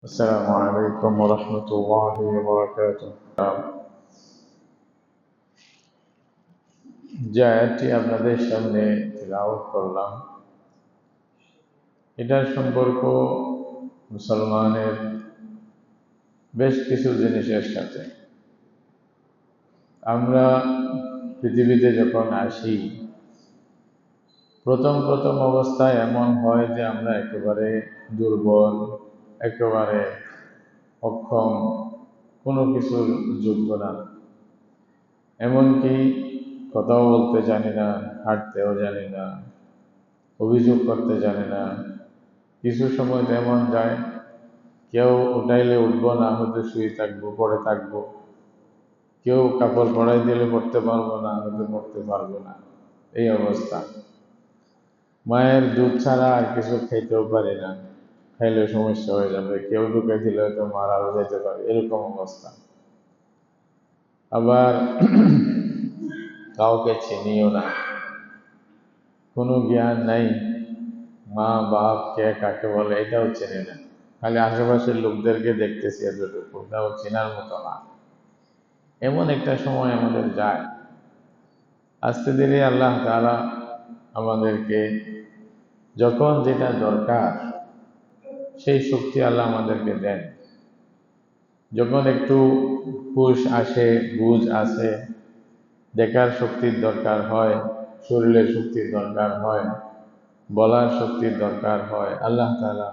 السلام عليكم ورحمة الله وبركاته. যে আয়াতটি আপনাদের সামনে তেলাওয়াত করলাম, এটার সম্পর্ক মুসলমানের বেশ কিছু জিনিসের সাথে। আমরা পৃথিবীতে যখন আসি, প্রথম অবস্থায় এমন হয় যে আমরা একেবারে দুর্বল, একেবারে অক্ষম, কোনো কিছুর যোগ্য না। এমনকি কথাও বলতে জানি না, হাঁটতেও জানি না, অভিযোগ করতে জানি না। কিছু সময় তো এমন যায়, কেউ উঠাইলে উঠবো না, হয়তো শুয়ে থাকবো, পড়ে থাকবো। কেউ কাপড় পরাই দিলে পড়তে পারবো না, হয়তো পড়তে পারবো না। এই অবস্থা। মায়ের দুধ ছাড়া আর কিছু খাইতেও পারি না, খাইলে সমস্যা হয়ে যাবে। কেউ ঢুকে দিলে হয়তো মারাও যেতে পারে, এরকম অবস্থা। আবার কাউকে চিনিও না, কোনো জ্ঞান নাই, মা বাপ কে কাকে বলে এটাও চেনে না। খালি আশেপাশের লোকদেরকে দেখতেছি এতটুকু, তাও চেনার মতো না। এমন একটা সময় আমাদের যায়। আস্তে ধীরে আল্লাহ তাআলা আমাদেরকে যখন যেটা দরকার সেই শক্তি আল্লাহ আমাদেরকে দেন। যখন একটু হুশ আসে, বুঝ আসে, দেখার শক্তির দরকার হয়, শরীরের শক্তির দরকার হয়, বলার শক্তির দরকার হয়, আল্লাহ তাআলা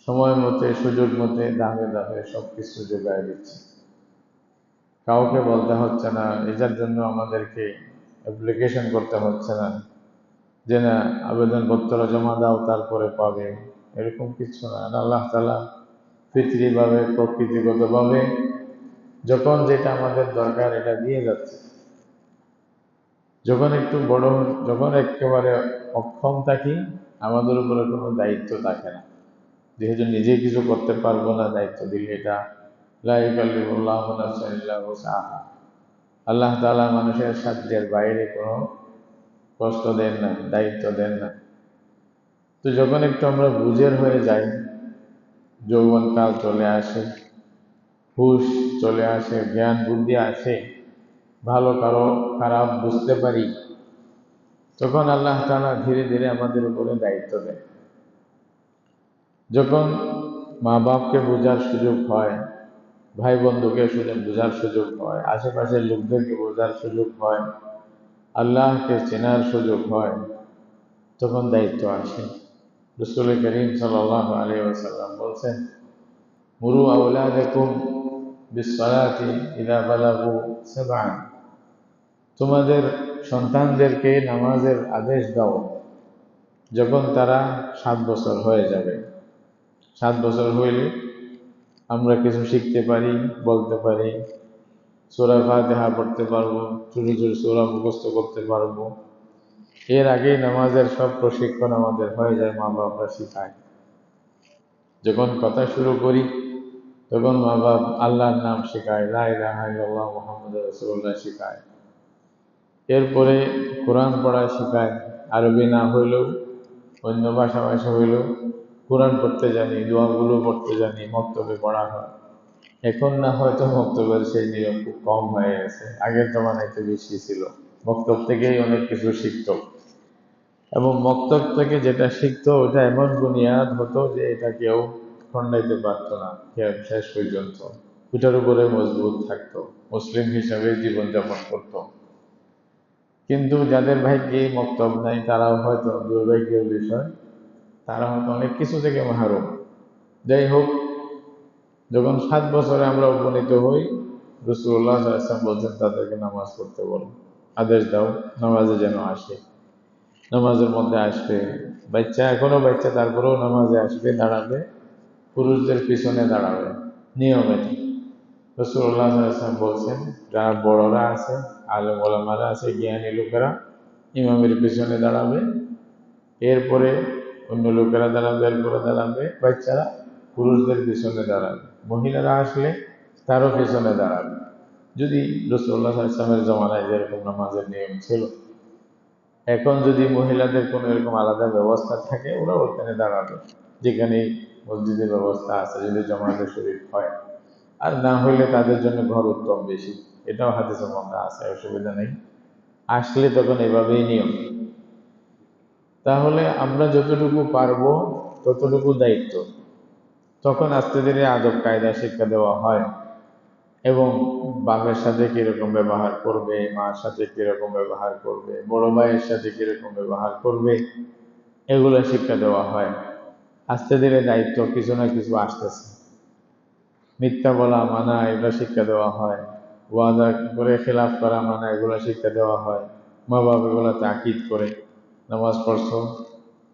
সময় মতে, সুযোগ মতে, দামে দামে সব কিছু যোগায় দিচ্ছে। কাউকে বলতে হচ্ছে না, এটার জন্য আমাদেরকে অ্যাপ্লিকেশন করতে হচ্ছে না যে না আবেদনপত্র জমা দাও তারপরে পাবে, এরকম কিছু না। আল্লাহ তাআলা ফিতরিভাবে, প্রকৃতিগতভাবে যখন যেটা আমাদের দরকার এটা দিয়ে যাচ্ছে। যখন একটু বড়, যখন একেবারে অক্ষম থাকি, আমাদের উপরে কোনো দায়িত্ব থাকে না। যেহেতু নিজে কিছু করতে পারবো না, দায়িত্ব দিলে এটা লা ইউকাল্লিফুল্লাহু নাফসান ইল্লা উসআহা। আল্লাহ তাআলা মানুষের সাধ্যের বাইরে কোনো কষ্ট দেন না, দায়িত্ব দেন না। তো যখন একটু আমরা বুঝের হয়ে যাই, যৌবনকাল চলে আসে, হুশ চলে আসে, জ্ঞান বুদ্ধি আসে, ভালো কারো খারাপ বুঝতে পারি, তখন আল্লাহ তাআলা ধীরে ধীরে আমাদের উপরে দায়িত্ব দেন। যখন মা বাপকে বোঝার সুযোগ হয়, ভাই বন্ধুকে বোঝার সুযোগ হয়, আশেপাশের লোকদেরকে বোঝার সুযোগ হয়, আল্লাহকে চেনার সুযোগ হয়, তখন দায়িত্ব আসে। রাসূল করিম সাল্লাল্লাহু আলাইহি ওয়াসাল্লাম বলছেন, মুরু আওলাদাকুম বিসসালাতি ইযা বালাগু সাবআন। তোমাদের সন্তানদেরকে নামাজের আদেশ দাও যখন তারা 7 বছর হয়ে যাবে। 7 বছর হইলে আমরা কিছু শিখতে পারি, বলতে পারি, সূরা ফাতিহা পড়তে পারবো, ছোট ছোট সূরা মুখস্থ করতে পারবো। এর আগেই নামাজের সব প্রশিক্ষণ আমাদের হয়ে যায়, মা বাপরা শিখায়। যখন কথা শুরু করি তখন মা বাপ আল্লাহর নাম শেখায়, লা ইলাহা ইল্লাল্লাহ মুহাম্মাদুর রাসূলুল্লাহ শেখায়। এরপরে কোরআন পড়া শেখায়, আরবি না হইলেও, অন্য ভাষা হইলেও কোরআন পড়তে জানি, দোয়াগুলো পড়তে জানি, মক্তবে পড়া হয়। এখন না হয়তো মক্তবের সেই নিয়ম খুব কম হয়ে গেছে, আগের জমানায় তো বেশি ছিল। মক্তব থেকেই অনেক কিছু শিখতো, এবং মক্তব থেকে যেটা শিখতো ওটা এমন বুনিয়াদ হতো যে এটা কেউ খণ্ডাইতে পারতো না শেষ পর্যন্ত। ওটার উপরে মজবুত থাকতো, মুসলিম হিসাবে জীবনযাপন করত। কিন্তু যাদের ভাগ্যে মক্তব নাই তারাও হয়তো দুর্ভাগ্যের বিষয়, তারা হয়তো অনেক কিছু থেকে মাহরুম। যাই হোক, যখন 7 বছরে আমরা উপনীত হই, রাসূলুল্লাহ সাল্লাল্লাহু আলাইহি ওয়াসাল্লাম বলছেন তাদেরকে নামাজ পড়তে বলো, আদেশ দাও নামাজে যেন আসে, নামাজের মধ্যে আসবে। বাচ্চা এখনো বাচ্চা, তারপরেও নামাজে আসবে, দাঁড়াবে, পুরুষদের পিছনে দাঁড়াবে নিয়মিত। রাসূলুল্লাহ সাল্লাল্লাহু আলাইহি ওয়াসাল্লাম বলছেন, যারা বড়রা আছে, আলেম ওলামারা আছে, জ্ঞানী লোকেরা ইমামের পিছনে দাঁড়াবে, এরপরে অন্য লোকেরা দাঁড়াবে, এরপরে দাঁড়াবে বাচ্চারা, পুরুষদের পিছনে দাঁড়াবে। মহিলারা আসলে তারও পিছনে দাঁড়াবে। যদি রাসূলুল্লাহ সাল্লাল্লাহু আলাইহি ওয়াসাল্লামের জমানায় যেরকম নামাজের নিয়ম ছিল, এখন যদি মহিলাদের কোনো এরকম আলাদা ব্যবস্থা থাকে, ওরা ওখানে দাঁড়াবে, যেখানে মসজিদের ব্যবস্থা আছে যদি জামাতে শরীফ হয়, আর না হইলে তাদের জন্য ঘর উত্তম বেশি, এটাও হাদিসের মধ্যে আছে, অসুবিধা নেই। আসলে তখন এভাবেই নিয়ম। তাহলে আমরা যতটুকু পারবো ততটুকু দায়িত্ব। তখন আস্তে ধীরে আদব কায়দা শিক্ষা দেওয়া হয়, এবং বাপের সাথে কিরকম ব্যবহার করবে, মার সাথে কিরকম ব্যবহার করবে, বড় ভাইয়ের সাথে কিরকম ব্যবহার করবে, এগুলো শিক্ষা দেওয়া হয়। আস্তে ধীরে দায়িত্ব কিছু না কিছু আসতেছে। মিথ্যা বলা মানা এগুলো শিক্ষা দেওয়া হয়, ওয়াদা করে খেলাফ করা মানা এগুলো শিক্ষা দেওয়া হয়। মা বাবা এগুলো তাকিদ করে, নামাজ পড়ছো,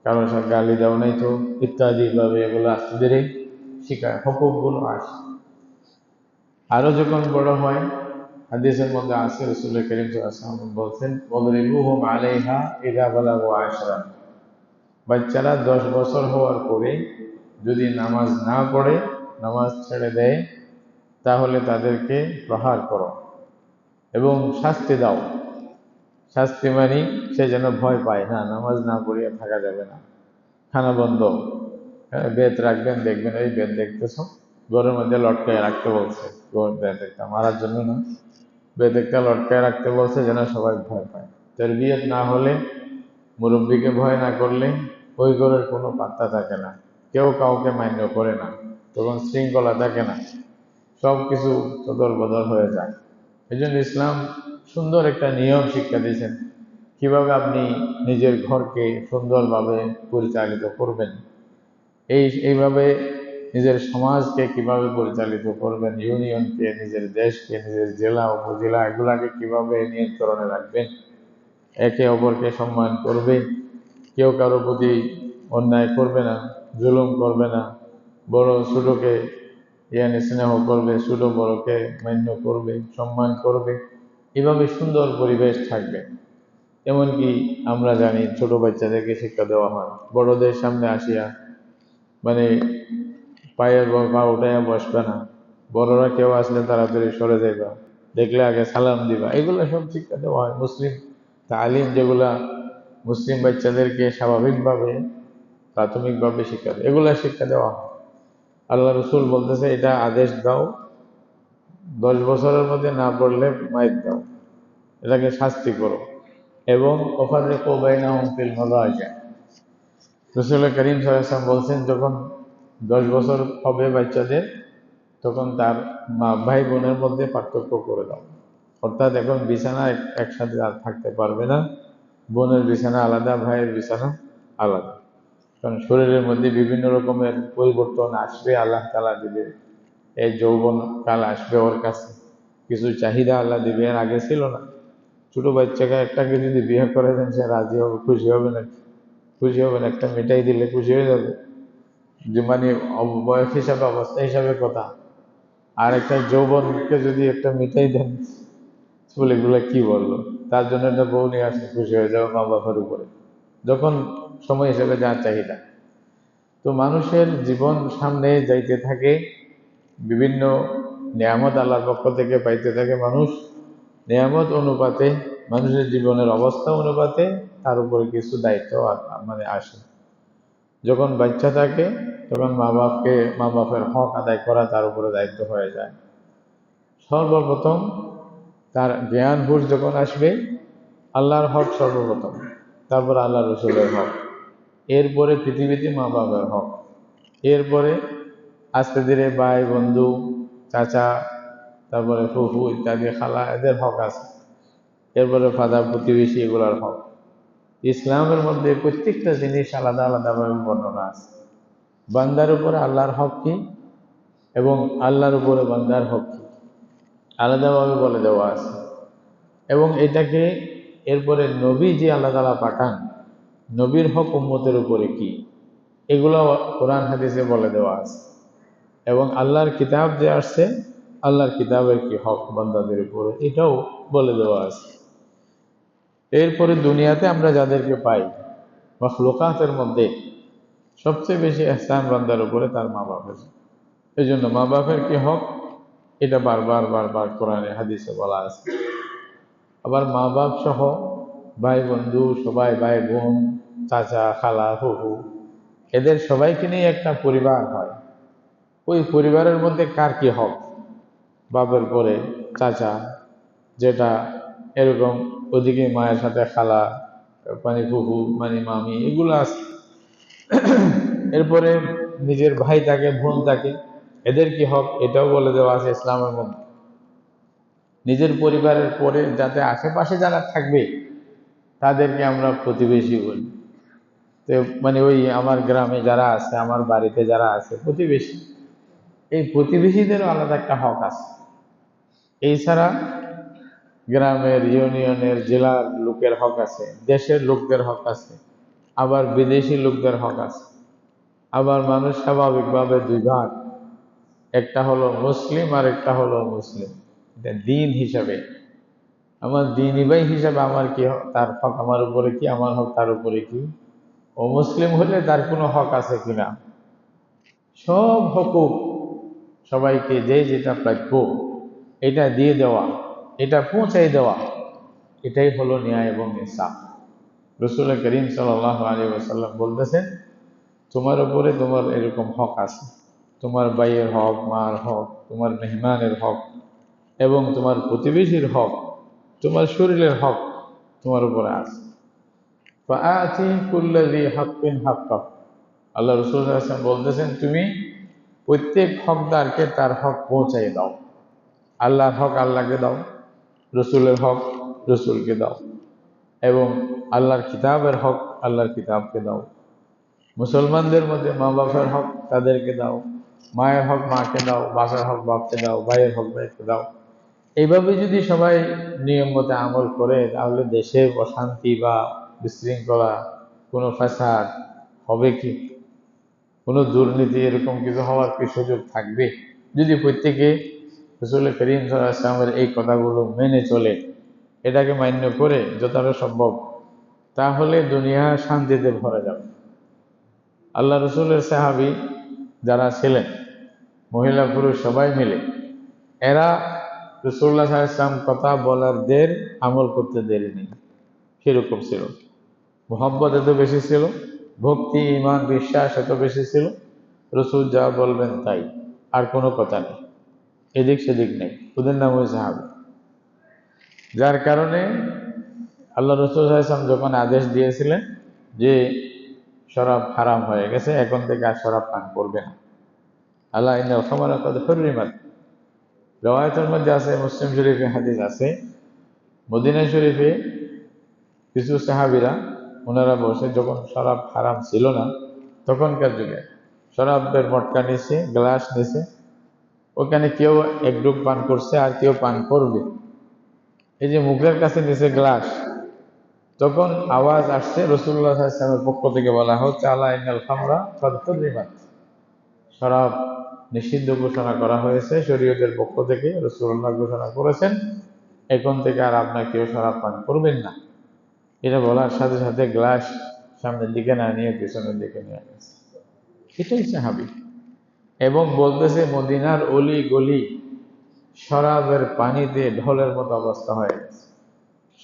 কারোর সাথে গালি দাও নাই তো, ইত্যাদি ভাবে এগুলো আস্তে ধীরে শিখায়, হুকুমগুলো আসে। আরো যখন বড় হয়, হাদিসের মধ্যে আছে রাসূল করিম সাল্লাল্লাহু আলাইহি ওয়াসাল্লাম বলছেন, ওয়াদরিবুহুম আলাইহা ইযা বালাগু 10। বাচ্চারা 10 বছর হওয়ার পরে যদি নামাজ না পড়ে, নামাজ ছেড়ে দেয়, তাহলে তাদেরকে প্রহার করো এবং শাস্তি দাও। শাস্তি মানি সে যেন ভয় পায়, না নামাজ না পড়িয়া থাকা যাবে না, খানা বন্ধ, বেত রাখবেন, দেখবেন এই বেত দেখতেছ, ঘরের মধ্যে লটকায় রাখতে বলছে, বেত একটা মারার জন্য না, বেত একটা লটকায় রাখতে বলছে যেন সবাই ভয় পায়। তারবিয়ত না হলে, মুরব্বীকে ভয় না করলে ওই ঘরের কোনো পাত্তা থাকে না, কেউ কাউকে মান্য করে না, তখন শৃঙ্খলা থাকে না, সব কিছু তদল বদল হয়ে যায়। এই জন্য ইসলাম সুন্দর একটা নিয়ম শিক্ষা দিয়েছেন, কিভাবে আপনি নিজের ঘরকে সুন্দরভাবে পরিচালিত করবেন, এইভাবে নিজের সমাজকে কিভাবে পরিচালিত করবেন, ইউনিয়নকে, নিজের দেশকে, নিজের জেলা উপজেলা এগুলাকে কিভাবে নিয়ন্ত্রণে রাখবেন, একে অপরকে সম্মান করবে, কেউ কারো প্রতি অন্যায় করবে না, জুলুম করবে না, বড় ছোটকে স্নেহ করবে, ছোট বড়কে মান্য করবে, সম্মান করবে, এভাবে সুন্দর পরিবেশ থাকবে। এমনকি আমরা জানি ছোট বাচ্চাদেরকে শিক্ষা দেওয়া হয়, বড়দের সামনে আসিয়া মানে পায়ের পা উঠাইয়া বসবে না, বড়রা কেউ আসলে তাড়াতাড়ি সরে যাইবা, দেখলে আগে সালাম দিবা, এগুলো সব শিক্ষা দেওয়া হয়। মুসলিম তালিম যেগুলা মুসলিম বাচ্চাদেরকে স্বাভাবিকভাবে প্রাথমিকভাবে শিক্ষা দেয়, এগুলা শিক্ষা দেওয়া হয়। আল্লাহ রসুল বলতেছে, এটা আদেশ দাও, 10 বছরের মধ্যে না পড়লে মাইর দাও, এটাকে শাস্তি করো, এবং ওফাররিকু বাইনাহুম ফিল মাদাজিআ। রাসূল করিম সাল্লাল্লাহু আলাইহি ওয়াসাল্লাম বলছেন, যখন 10 বছর হবে বাচ্চাদের, তখন তার ভাই বোনের মধ্যে পার্থক্য করে দাও। অর্থাৎ এখন বিছানা একসাথে আর থাকতে পারবে না, বোনের বিছানা আলাদা, ভাইয়ের বিছানা আলাদা। কারণ শরীরের মধ্যে বিভিন্ন রকমের পরিবর্তন আসবে, আল্লাহ তাআলা দিবে, এই যৌবন কাল আসবে ওর কাছে, কিছু চাহিদা আল্লাহ দিবে, এর আগে ছিল না। ছোট বাচ্চাকে একটাকে যদি বিয়ে করে দেন, সে রাজি হবে, খুশি হবে না? খুশি হবে না? একটা মিঠাই দিলে খুশি হয়ে যাবে, যে মানে বয়স হিসাবে, অবস্থা হিসাবে কথা। আর একটা যৌবনকে যদি একটা মিঠাই দেন, বলে এগুলা কি বললো, তার জন্য একটা বউ নিয়ে আসে, খুশি হয়ে যাবে মা বাবার উপরে, যখন সময় হিসেবে যার চাহিদা। তো মানুষের জীবন সামনে যাইতে থাকে, বিভিন্ন নিয়ামত আল্লাহর পক্ষ থেকে পাইতে থাকে মানুষ, নিয়ামত অনুপাতে, মানুষের জীবনের অবস্থা অনুপাতে তার উপরে কিছু দায়িত্ব মানে আসে। যখন বাচ্চা থাকে তখন মা বাপের হক আদায় করা তার উপরে দায়িত্ব হয়ে যায়। সর্বপ্রথম তার জ্ঞান হুঁশ যখন আসবে, আল্লাহর হক সর্বপ্রথম, তারপর আল্লাহ রসুলের হক, এরপরে পৃথিবীতে মা বাবার হক, এরপরে আস্তে ধীরে ভাই বন্ধু, চাচা, তারপরে ফুফু ইত্যাদি, খালা, এদের হক আছে, এরপরে ফাদা প্রতিবেশী, এগুলার হক। ইসলামের মধ্যে প্রত্যেকটা জিনিস আলাদা আলাদাভাবে বর্ণনা আছে। বান্দার উপরে আল্লাহর হক কি, এবং আল্লাহর উপরে বান্দার হক কি, আলাদাভাবে বলে দেওয়া আছে। এবং এটাকে এরপরে নবী যে আল্লাহ তাআলা পাঠান, নবীর হক উম্মতের উপরে কি, এগুলো কোরআন হাদিসে বলে দেওয়া আছে। এবং আল্লাহর কিতাব যে আসছে, আল্লাহর কিতাবের কি হক বান্দাদের উপরে, এটাও বলে দেওয়া আছে। এরপরে দুনিয়াতে আমরা যাদেরকে পাই, মাখলুকাতের মধ্যে সবচেয়ে বেশি ইহসান বান্দার উপরে তার মা বাপের। এই জন্য মা বাপের কি হক, এটা বারবার বারবার কোরআনে হাদিসে বলা আছে। আবার মা বাপ সহ ভাই বন্ধু সবাই, ভাই বোন, চাচা, খালা, ফুফু, এদের সবাইকে নিয়ে একটা পরিবার হয়। ওই পরিবারের মধ্যে কার কি হক, বাবার পরে চাচা, যেটা এরকম, ওদিকে মায়ের সাথে খালা, মানে ফুফু, মানে মামি, এগুলো আছে। এরপরে নিজের ভাই থাকে, বোন থাকে, এদের কি হক এটাও বলে দেওয়া আছে ইসলামের মধ্যে। নিজের পরিবারের পরে যাতে আশেপাশে যারা থাকবে তাদেরকে আমরা প্রতিবেশী বলি। তো মানে ওই আমার গ্রামে যারা আছে, আমার বাড়িতে যারা আছে প্রতিবেশী, এই প্রতিবেশীদেরও আলাদা একটা হক আছে। এছাড়া গ্রামের, ইউনিয়নের, জেলার লোকের হক আছে, দেশের লোকদের হক আছে, আবার বিদেশি লোকদের হক আছে। আবার মানুষ স্বাভাবিকভাবে দুই ভাগ, একটা হলো মুসলিম আর একটা হলো মুসলিম। এটা দিন হিসাবে, আমার দিনী ভাই হিসাবে আমার কি তার হক আমার উপরে কি, আমার হক তার উপরে কি। ও মুসলিম হলে তার কোনো হক আছে কিনা, সব হকুক সবাইকে যে যেটা প্রাপ্য এটা দিয়ে দেওয়া, এটা পৌঁছাই দেওয়া, এটাই হলো ন্যায় এবং ইনসাফ। রসুল করিম সাল্লাল্লাহু আলাইহি ওয়াসাল্লাম বলতেছেন, তোমার উপরে তোমার এরকম হক আছে, তোমার ভাইয়ের হক, মার হক, তোমার মেহমানের হক, এবং তোমার প্রতিবেশীর হক, তোমার শরীরের হক তোমার উপরে আছে। ফাআতি কুল্লি যী হাক্কিন হাক্কাহ। আল্লাহ রাসূল সাল্লাল্লাহু আলাইহি ওয়াসাল্লাম বলতেছেন, তুমি প্রত্যেক হকদারকে তার হক পৌঁছাই দাও। আল্লাহর হক আল্লাহকে দাও, রসুলের হক রসুলকে দাও, এবং আল্লাহর কিতাবের হক আল্লাহর কিতাবকে দাও। মুসলমানদের মধ্যে মা বাবার হক তাদেরকে দাও, মায়ের হক মাকে দাও, বাবার হক বাপকে দাও, ভাইয়ের হক ভাইকে দাও। এইভাবে যদি সবাই নিয়ম মতো আমল করে, তাহলে দেশে অশান্তি বা বিশৃঙ্খলা, কোনো ফাসাদ হবে কি, কোনো দুর্নীতি এরকম কিছু হওয়ার কি সুযোগ থাকবে? যদি প্রত্যেকে রাসূল করিম সাল্লাল্লাহু আলাইহি ওয়াসাল্লামের এই কথাগুলো মেনে চলে, এটাকে মান্য করে যতটা সম্ভব, তাহলে দুনিয়া শান্তিতে ভরে যাবে। আল্লাহ রসুলের সাহাবী যারা ছিলেন, মহিলা পুরুষ সবাই মিলে, এরা রাসূলুল্লাহ সাল্লাল্লাহু আলাইহি ওয়াসাল্লাম কথা বলার দের আমল করতে দেরি নেই, সেরকম ছিল। মোহাম্মত এত বেশি ছিল, ভক্তি, ঈমান, বিশ্বাস এত বেশি ছিল, রসুল যা বলবেন তাই, আর কোনো কথা নেই, এদিক সেদিক নেই। ওদের নাম ওই সাহাবী। যার কারণে আল্লাহ রসুল সাল্লাল্লাহু আলাইহি ওয়াসাল্লাম যখন আদেশ দিয়েছিলেন যে শরাব হারাম হয়ে গেছে, এখন থেকে আর শরাব পান করবে না, আল্লাহ ইন্নাল খামরা ক্বাদ হুররিমাত, রওয়ায়াতের মধ্যে আছে, মুসলিম শরীফে হাদিস আছে, মদিনা শরীফে কিছু সাহাবীরা, ওনারা বসে, যখন শরাব হারাম ছিল না তখনকার যুগে, শরাবের মটকা নিছে, গ্লাস নিছে, ওখানে কেউ এক ডুব পান করছে আর কেউ পান করবে, এই যে মুখের কাছে নিচে গ্লাস, তখন আওয়াজ আসছে, রাসূলুল্লাহ সাল্লাল্লাহু আলাইহি ওয়াসাল্লামের পক্ষ থেকে বলা হচ্ছে, আলা ইন্নাল খামরা ক্বাদ হুররিমাত, শরাব নিষিদ্ধ ঘোষণা করা হয়েছে শরীয়তের পক্ষ থেকে, রাসূলুল্লাহ ঘোষণা করেছেন, এখন থেকে আর আপনার কেউ শরাব পান করবেন না। এটা বলার সাথে সাথে গ্লাস সামনের দিকে না নিয়ে পিছনের দিকে নিয়ে গেছে। এটাই সাহাবী। এবং বলতেছে, মদিনার অলি গলি শরাবের পানিতে ঢলের মতো অবস্থা হয়ে গেছে,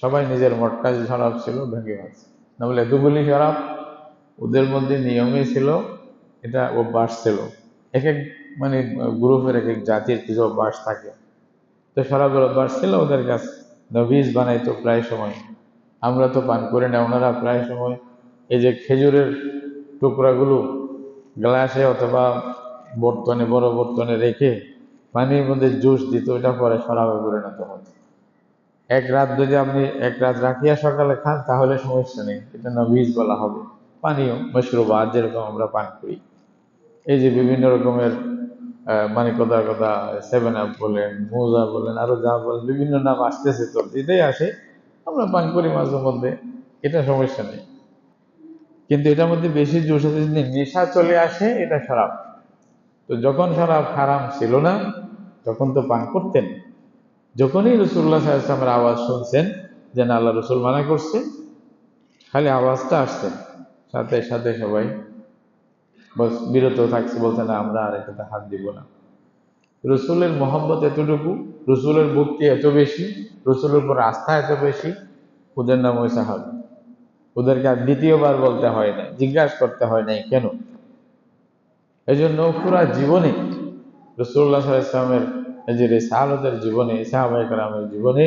সবাই নিজের মটকা যে শরাব ছিল ভেঙে গেছে। না বলে এতগুলি শরাব, ওদের মধ্যে নিয়মই ছিল, এটা অভ্যাস ছিল, এক এক মানে গ্রুপের এক এক জাতির কিছু অভ্যাস থাকে। তো শরাবের অভ্যাস ছিল ওদের কাছে, নবীজ বানাইতো প্রায় সময়, আমরা তো পান করি না, ওনারা প্রায় সময় এই যে খেজুরের টুকরাগুলো গ্লাসে অথবা বর্তনে, বড় বর্তনে রেখে পানির মধ্যে জুস দিত, ওইটা পরে শরাবে পরিণত হতো। এক রাত যদি আপনি এক রাত রাখিয়া সকালে খান তাহলে সমস্যা নেই, এটা নবীজ বলা হবে। পানীয় মশরুবাত যেরকম আমরা পান করি, এই যে বিভিন্ন রকমের মানে কথা কথা, 7 আপ বলেন, মোজা বলেন, আরো যা বলেন, বিভিন্ন নাম আসতেছে, তো এটাই আসে, আমরা পান করি মাঝে মধ্যে, এটা সমস্যা নেই। কিন্তু এটার মধ্যে বেশি জোশ আছে, যদি নেশা চলে আসে, এটা খারাপ। তো যখন শরাব হারাম ছিল না তখন তো পান করতেন। যখনই রাসূলুল্লাহ সাল্লাল্লাহু আলাইহি ওয়াসাল্লামের আওয়াজ শুনছেন যে না, আল্লাহ রসুল মানা করছে, খালি আওয়াজটা আসছে, সাথে সাথে সবাই বস বিরত থাকছে, বলছে না আমরা আর এটাতে হাত দিব না। রসুলের মোহাম্মত এতটুকু, রসুলের ভক্তি এত বেশি, রসুলের উপর আস্থা এত বেশি, ওদের নাম ওই সাহাবী। ওদেরকে আর দ্বিতীয়বার বলতে হয় না, জিজ্ঞাসা করতে হয় নাই কেন, এই জন্য পুরা জীবনে রাসূলুল্লাহ সাল্লাল্লাহু আলাইহি ওয়াসাল্লামের এই যে রিসালাতের জীবনে, সাহাবায়ে কেরামের জীবনে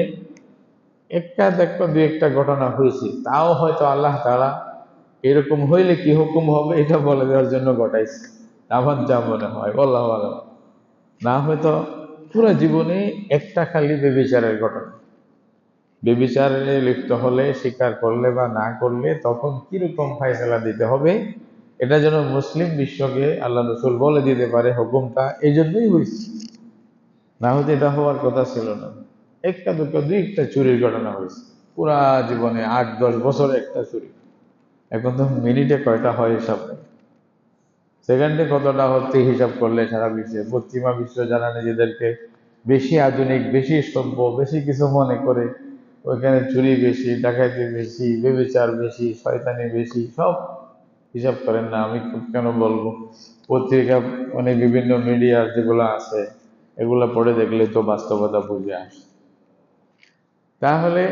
একটা দেখো দুই একটা ঘটনা হয়েছে, তাও হয়তো আল্লাহ তাআলা এরকম হইলে কি হুকুম হবে এটা বলে দেওয়ার জন্য ঘটাইছে, আমার যা মনে হয় আল্লাহু আলাম। না হয়তো পুরো জীবনে একটা খালি বেবিচারের ঘটনা, বেবিচারে লিপ্ত হলে, স্বীকার করলে বা না করলে তখন কিরকম ফায়সালা দিতে হবে এটা যেন মুসলিম বিশ্বকে আল্লাহ রসুল বলে দিতে পারে হুকুমটা, এই জন্যই হয়েছে। না হতে এটা হওয়ার কথা ছিল না। একটা দুটো দুই একটা চুরির ঘটনা হয়েছে পুরা জীবনে, 8-10 বছর একটা চুরি। এখন তো মিনিটে কয়টা হয় হিসাব নেই, সেকেন্ডে কতটা হচ্ছে হিসাব করলে সারা বিশ্বে পশ্চিমা বিশ্ব যারা নিজেদেরকে বেশি আধুনিক, বেশি সভ্য, বেশি কিছু মনে করে, ওইখানে চুরি বেশি, ডাকাতি বেশি, ব্যভিচার বেশি, শয়তানি বেশি, সব হিসাব করেন না। আমি কেন বলবো, পত্রিকা মানে বিভিন্ন মিডিয়ার যেগুলো আছে এগুলো পড়ে দেখলে তো বাস্তবতা বুঝে আসে। তাহলে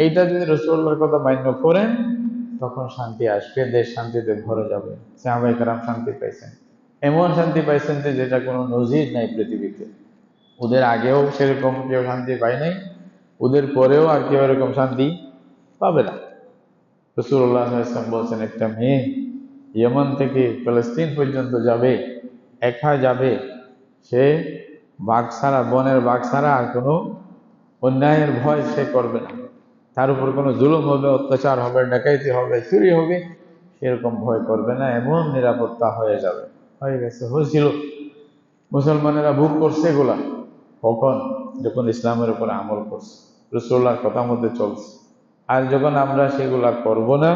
এইটা যদি রাসূলুল্লাহর কথা মান্য করেন তখন শান্তি আসবে, দেশ শান্তিতে ভরে যাবে। সাহাবায়ে কেরাম শান্তি পাইছেন, এমন শান্তি পাইছেন যে যেটা কোনো নজির নাই পৃথিবীতে। ওদের আগেও সেরকম কেউ শান্তি পায় নাই, ওদের পরেও আর কেউ এরকম শান্তি পাবে না। রাসূলুল্লাহ সাল্লাল্লাহু আলাইহি ওয়াসাল্লাম বলছেন, একটা মেয়ে ইয়েমান থেকে ফিলিস্তিন পর্যন্ত যাবে, একা যাবে, সে বাঘ ছাড়া, বনের বাঘ ছাড়া আর কোনো অন্যায়ের ভয় সে করবে না। তার উপর কোনো জুলুম হবে, অত্যাচার হবে, ডাকাইতি হবে, চুরি হবে, সেরকম ভয় করবে না, এমন নিরাপত্তা হয়ে যাবে। হয়ে গেছে, হয়েছিল। মুসলমানেরা ভোগ করছে এগুলা কখন? যখন ইসলামের উপরে আমল করছে, রাসূলুল্লাহর কথা মতে চলছে। আর যখন আমরা সেগুলা করব না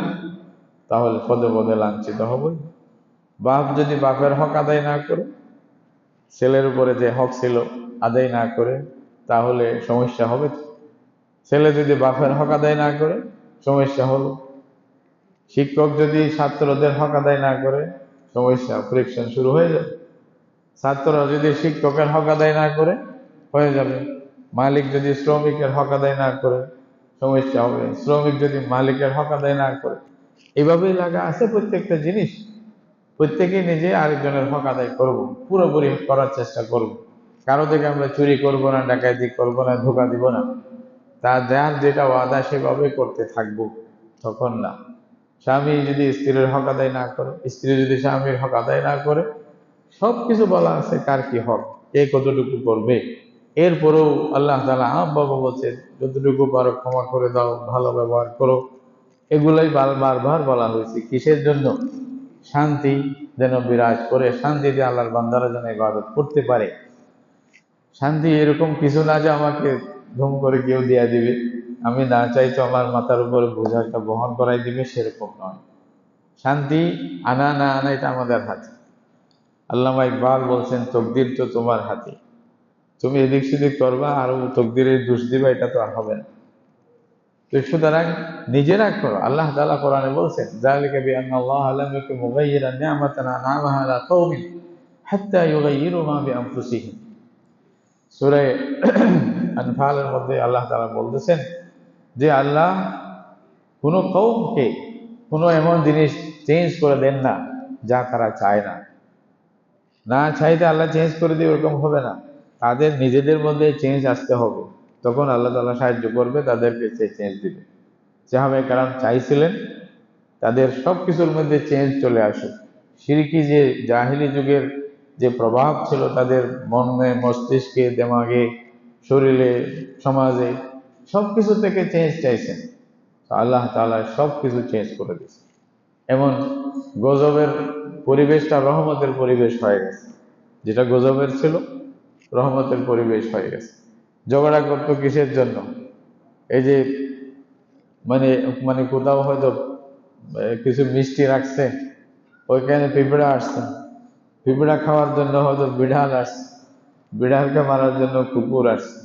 তাহলে পদে পদে লাঞ্ছিত হব। বাপ যদি বাপের হক আদায় না করে, ছেলের উপরে যে হক ছিল আদায় না করে, তাহলে সমস্যা হবে। ছেলে যদি বাপের হক আদায় না করে, সমস্যা হলো। শিক্ষক যদি ছাত্রদের হক আদায় না করে, সমস্যা, ফ্রিকশন শুরু হয়ে যাবে। ছাত্ররা যদি শিক্ষকের হক আদায় না করে, হয়ে যাবে। মালিক যদি শ্রমিকের হক আদায় না করে, সমস্যা হবে। শ্রমিক যদি মালিকের হক আদায় না করে, এইভাবেই লাগা আছে প্রত্যেকটা জিনিস। প্রত্যেকেই নিজে আরেকজনের হক আদায় করব, পুরোপুরি করার চেষ্টা করব। কারো থেকে আমরা চুরি করব না, ডাকাতি করব না, ধোঁকা দিব না। তা যার যেটা ওয়াদা সেভাবে করতে থাকবো, তখন না। স্বামী যদি স্ত্রীর হক আদায় না করে, স্ত্রী যদি স্বামীর হক আদায় না করে, সবকিছু বলা আছে কার কি হক, কে কতটুকু করবে। এরপরেও আল্লাহ তাআলা আম্বাবা বলছে, যতটুকু পারো ক্ষমা করে দাও, ভালো ব্যবহার করো। এগুলাই বারবার বলা হয়েছে, কিসের জন্য? শান্তি যেন বিরাজ করে, শান্তিতে আল্লাহর বান্দারা যেন ইবাদত করতে পারে। শান্তি এরকম কিছু না যে আমাকে ধুম করে কেউ দিয়া দিবে, আমি না চাই তো আমার মাথার উপরে বোঝা একটা বহন করাই দিবে, সেরকম নয়। শান্তি আনা না আনা এটা আমাদের হাতে। আল্লামা ইকবাল বলছেন, তকদির তো তোমার হাতে, তুমি এদিক সেদিক করবা আর তকদিরের দোষ দিবা, এটা তো আর হবে না। তো সুতরাং নিজেরা করো। আল্লাহ তাআলা কোরআনে বলছেন, যালিকা বিআন্নাল্লাহা লাম ইয়াকুন মুগায়্যিরান নি'মাতান আন'আমাহা আলা কওমিন হাত্তা ইউগায়্যিরু মা বিআনফুসিহিম। সূরা আনফালের মধ্যে আল্লাহ তাআলা বলতেছেন যে আল্লাহ কোনো কওমকে কোনো এমন জিনিস চেঞ্জ করে দেন না যা তারা চায় না। না চাইতে আল্লাহ চেঞ্জ করে দিয়ে ওরকম হবে না, তাদের নিজেদের মধ্যে চেঞ্জ আসতে হবে, তখন আল্লাহ তাআলা সাহায্য করবে, তাদেরকে সে চেঞ্জ দিবে। সাহাবায়ে কেরাম চাইছিলেন তাদের সব কিছুর মধ্যে চেঞ্জ চলে আসে। শিরকি যে জাহিলি যুগের যে প্রভাব ছিল তাদের মনে, মস্তিষ্কে, দেমাগে, শরীরে, সমাজে, সব কিছু থেকে চেঞ্জ চাইছেন। তো আল্লাহ তাআলা সব কিছু চেঞ্জ করে দিয়েছে। এমন গজবের পরিবেশটা রহমতের পরিবেশ হয়ে গেছে, যেটা গজবের ছিল রহমতের পরিবেশ হয়ে গেছে। ঝগড়া করতো কিসের জন্য? এই যে মানে মানে কোথাও হয়তো কিছু মিষ্টি রাখছে, ওইখানে পিঁপড়া আসছে, পিঁপড়া খাওয়ার জন্য হয়তো বিড়াল আসছে, বিড়ালকে মারার জন্য কুকুর আসছে।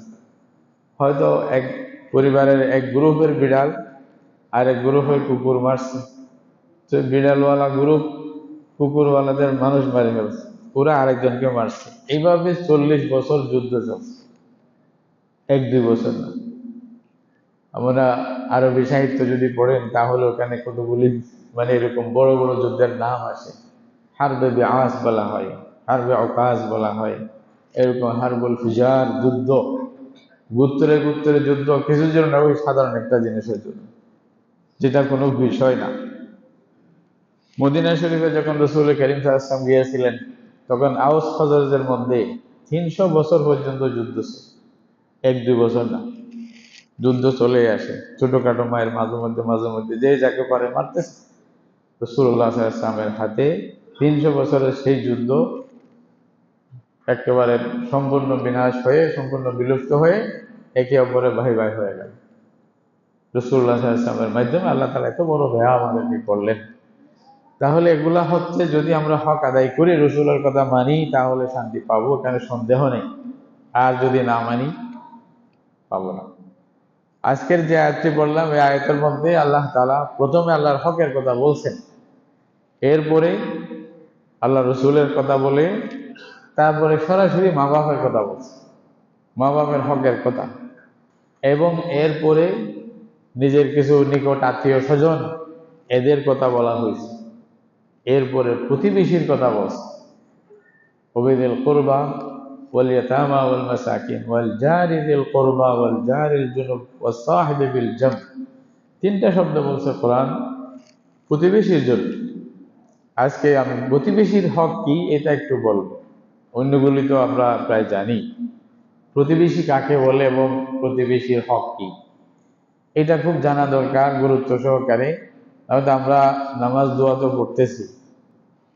হয়তো এক পরিবারের এক গ্রুপের বিড়াল আর এক গ্রুপের কুকুর মারছে, তো বিড়ালওয়ালা গ্রুপ কুকুরওয়ালাদের মানুষ মারি ফেলছে, ওরা আরেকজনকে মারছে। এইভাবে 40 বছর যুদ্ধ চলছে, 1-2 বছর না। আমরা আরবি সাহিত্য যদি পড়েন তাহলে ওখানে কতগুলি মানে এরকম বড় বড় যুদ্ধের নাম আসে। হারবে বিআস বলা হয়, হারবে অকাজ বলা হয়, এরকম হারবুল ফিজার যুদ্ধ, গোত্রে গোত্রে যুদ্ধ, কিছুর জন্য ওই সাধারণ একটা জিনিসের জন্য, যেটা কোনো বিষয় না। মদিনা শরীফে যখন রাসূল করিম সাল্লাল্লাহু আলাইহি ওয়াসাল্লাম গিয়েছিলেন, তখন আউস খজরজের মধ্যে 300 বছর পর্যন্ত যুদ্ধ ছিল, 1-2 বছর না, যুদ্ধ চলে আসে। ছোটখাটো মায়ের মাঝে মধ্যে যে যাকে পারে মারতেছে। রাসূলুল্লাহ সাল্লাল্লাহু আলাইহি ওয়াসাল্লামের হাতে 300 বছরের সেই যুদ্ধ একেবারে সম্পূর্ণ বিনাশ হয়ে, সম্পূর্ণ বিলুপ্ত হয়ে একে অপরের ভাই ভাই হয়ে গেল। রাসূলুল্লাহ সাল্লাল্লাহু আলাইহি ওয়াসাল্লামের মাধ্যমে আল্লাহ তাআলা এত বড় দয়া আমাদেরকে করলেন। তাহলে এগুলা হচ্ছে, যদি আমরা হক আদায় করি, রাসূলের কথা মানি, তাহলে শান্তি পাবো, এখানে সন্দেহ নেই। আর যদি না মানি, পাবো না। আজকের যে আয়াতটি বললাম, এই আয়াতের মধ্যে আল্লাহ তাআলা প্রথমে আল্লাহর হকের কথা বলছেন, এরপরে আল্লাহ রসুলের কথা বলে, তারপরে সরাসরি মা বাপের কথা বলছে, মা বাপের হকের কথা, এবং এরপরে নিজের কিছু নিকট আত্মীয় স্বজন, এদের কথা বলা হয়েছে। এরপরে প্রতিবেশীর কথা বলছে, ওবিদিল কুরবা ওয়াল ইয়াতামা ওয়াল মাসাকিন ওয়াল জারি যিল কুরবা ওয়াল জারিল জুনুব ওয়াস সাহিবি বিল জাম। 3টা শব্দ বলছে কোরআন প্রতিবেশীর জন্য। আজকে আমি প্রতিবেশীর হক কি এটা একটু বলবো, অন্যগুলি তো আমরা প্রায় জানি। প্রতিবেশী কাকে বলে এবং প্রতিবেশীর হক কি, এটা খুব জানা দরকার গুরুত্ব সহকারে। তাহলে আমরা নামাজ দোয়া তো পড়তেছি,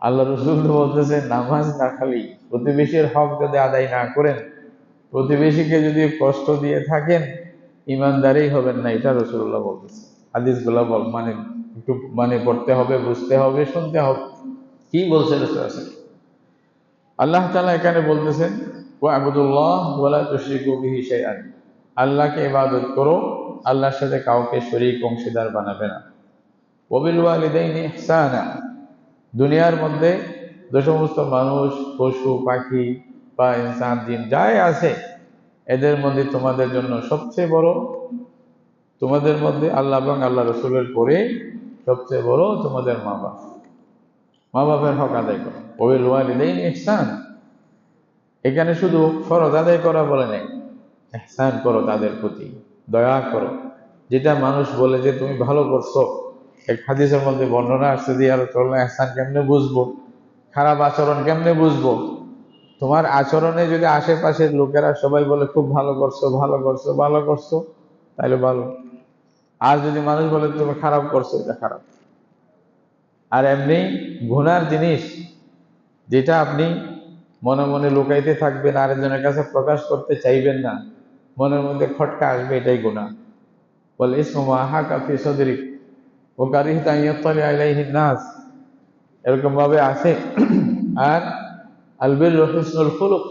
আল্লাহ রসুল তো বলতেছে নামাজ না, খালি প্রতিবেশীর হক যদি আদায় না করেন, প্রতিবেশীকে যদি কষ্ট দিয়ে থাকেন, ইমানদারই হবেন না, এটা রাসূলুল্লাহ বলতেছে। হাদিসগুলো মানে একটু মানে পড়তে হবে, বুঝতে হবে, শুনতে হবে, কি বলছে রাসূল। আল্লাহ তাআলা এখানে বলতেছেন ওয়া'বুদুল্লাহ ওয়া লা তুশরিকু বিহি শাইআন, আল্লাহকে ইবাদত করো, আল্লাহর সাথে কাউকে শরীক অংশীদার বানাবে না। ওয়া বিল ওয়ালিদাইনি ইহসানা, দুনিয়ার মধ্যে যে সমস্ত মানুষ, পশু পাখি বা ইনসান জিন যাই আছে, এদের মধ্যে তোমাদের জন্য সবচেয়ে বড়, তোমাদের মধ্যে আল্লাহ এবং আল্লাহ রসুলের পরে সবচেয়ে বড় তোমাদের মা বাপ। মা বাপের হক আদায় করো। ওয়া বিল ওয়ালিদাইনি ইহসানা, এখানে শুধু ফরজ আদায় করা বলে নেই, ইহসান করো, তাদের প্রতি দয়া করো। যেটা মানুষ বলে যে তুমি ভালো করছো, এক হাদিসের মধ্যে বর্ণনা আসছে যে ইয়া রাসূলুল্লাহ, ইহসান কেমনে বুঝবো, খারাপ আচরণ কেমনে বুঝবো? তোমার আচরণে যদি আশেপাশের লোকেরা সবাই বলে খুব ভালো করছো, ভালো করছো, ভালো করছো, তাহলে ভালো। আর যদি মানুষ বলে তুমি খারাপ করছো, এটা খারাপ। আর এমনি গুনার জিনিস, যেটা আপনি মনে মনে লুকাইতে থাকবেন, আরেকজনের কাছে প্রকাশ করতে চাইবেন না, মনের মধ্যে খটকা আসবে, এটাই গুনাহ। ওয়াল ইসমু মা হাকা ফি সাদরিক ওয়া কারিহতা আন ইয়াত্তালি আলাইহি নাস, এরকম ভাবে আছে। আর আল বিররু হুসনুল খুলুক,